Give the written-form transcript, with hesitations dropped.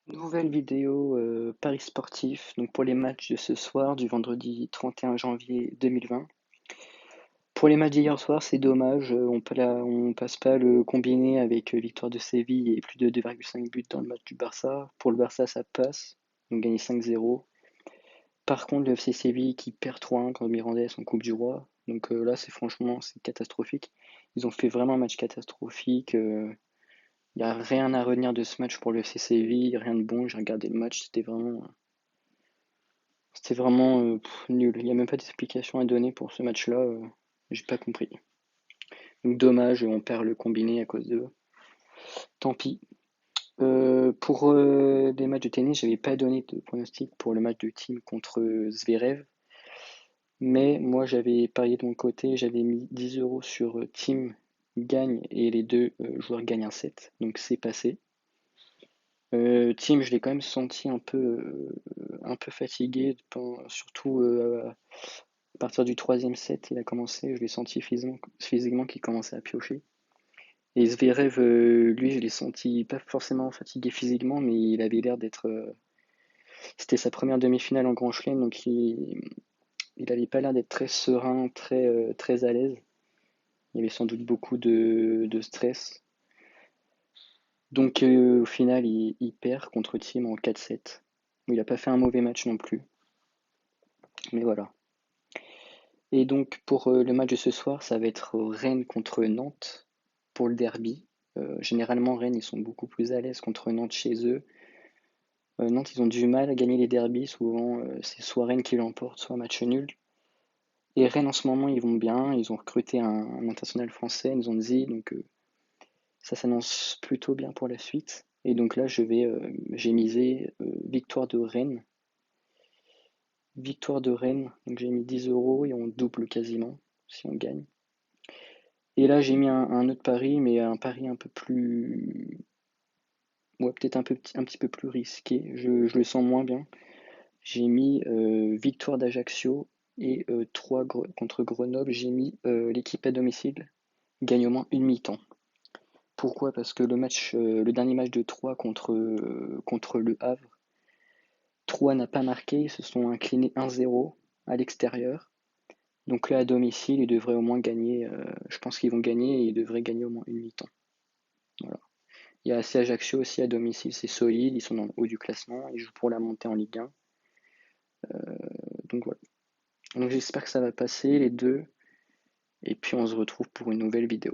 Nouvelle vidéo Paris sportif, donc pour les matchs de ce soir, du vendredi 31 janvier 2020. Pour les matchs d'hier soir, c'est dommage, on passe pas le combiné avec victoire de Séville et plus de 2,5 buts dans le match du Barça. Pour le Barça, ça passe, donc gagné 5-0. Par contre, le FC Séville qui perd 3-1 contre Mirandés en Coupe du Roi. Donc là, c'est catastrophique. Ils ont fait vraiment un match catastrophique. Il n'y a rien à retenir de ce match pour le FC Séville, rien de bon. J'ai regardé le match, c'était vraiment nul. Il n'y a même pas d'explication à donner pour ce match-là. J'ai pas compris. Donc dommage, on perd le combiné à cause de. Tant pis. Pour les matchs de tennis, j'avais pas donné de pronostic pour le match de team contre Zverev. Mais moi, j'avais parié de mon côté, j'avais mis 10 euros sur team gagne et les deux joueurs gagnent un set. Donc c'est passé. Team, je l'ai quand même senti un peu fatigué, surtout à partir du troisième set, il a commencé, je l'ai senti physiquement qu'il commençait à piocher. Et Zverev, lui, je l'ai senti pas forcément fatigué physiquement, mais il avait l'air d'être. C'était sa première demi-finale en Grand Chelem, donc il avait pas l'air d'être très serein, très à l'aise. Il y avait sans doute beaucoup de stress. Donc au final, il perd contre Team en 4-7. Il a pas fait un mauvais match non plus, mais voilà. Et donc pour le match de ce soir, ça va être Rennes contre Nantes pour le derby. Généralement, Rennes, ils sont beaucoup plus à l'aise contre Nantes chez eux. Nantes, ils ont du mal à gagner les derbys. Souvent, c'est soit Rennes qui l'emporte, soit match nul. Et Rennes, en ce moment, ils vont bien. Ils ont recruté un international français, Nzonzi. Donc, ça s'annonce plutôt bien pour la suite. Et donc là, j'ai misé victoire de Rennes. Victoire de Rennes. Donc, j'ai mis 10 euros et on double quasiment si on gagne. Et là, j'ai mis un autre pari, mais un pari un peu plus. Ouais, peut-être un petit peu plus risqué. Je le sens moins bien. J'ai mis victoire d'Ajaccio et 3 contre Grenoble. J'ai mis l'équipe à domicile gagne au moins une mi-temps. Pourquoi? Parce que le dernier match de 3 contre le Havre, 3 n'a pas marqué, ils se sont inclinés 1-0 à l'extérieur. Donc là, à domicile, ils devraient au moins gagner. Je pense qu'ils vont gagner et ils devraient gagner au moins une mi-temps. Voilà. Il y a AC Ajaccio aussi à domicile, c'est solide, ils sont dans le haut du classement, ils jouent pour la montée en Ligue 1. Donc voilà. Donc j'espère que ça va passer les deux, et puis on se retrouve pour une nouvelle vidéo.